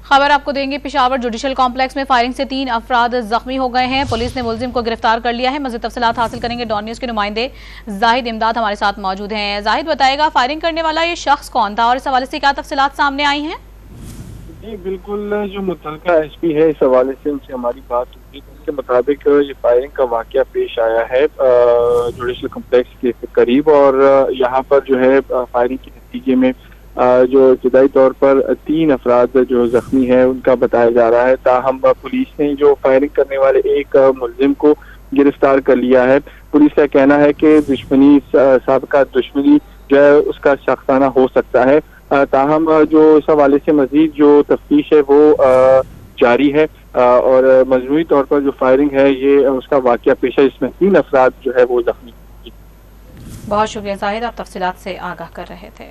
خبر آپ کو دیں گے، پشاور جوڈیشل کمپلیکس میں فائرنگ سے 3 افراد زخمی ہو گئے ہیں۔ پولیس نے ملزم کو گرفتار کر لیا ہے۔ مزید تفصیلات حاصل کریں گے، ڈان نیوز کے نمائندے زاہد امداد ہمارے ساتھ موجود ہیں۔ زاہد بتائے گا فائرنگ کرنے والا یہ شخص کون تھا اور اس حوالے سے کیا تفصیلات سامنے آئی ہیں؟ جی بالکل، جو متعلقہ ایس پی ہے اس حوالے سے ان سے ہماری بات ہوئی، ان کے مطابق یہ فائرنگ کا واقعہ پیش آیا ہے جوڈیشل کمپلیکس کے قریب، اور یہاں پر جو ہے فائرنگ کے نتیجے میں جو ابتدائی طور پر 3 افراد جو زخمی ہیں ان کا بتایا جا رہا ہے، تاہم پولیس نے جو فائرنگ کرنے والے ایک ملزم کو گرفتار کر لیا ہے۔ پولیس کا کہنا ہے کہ سابقہ دشمنی جو ہے اس کا شخصانہ ہو سکتا ہے، تاہم جو اس حوالے سے مزید جو تفتیش ہے وہ جاری ہے، اور مجموعی طور پر جو فائرنگ ہے یہ اس کا واقعہ پیش ہے، جس میں 3 افراد جو ہے وہ زخمی۔ بہت شکریہ زاہد، آپ تفصیلات سے آگاہ کر رہے تھے۔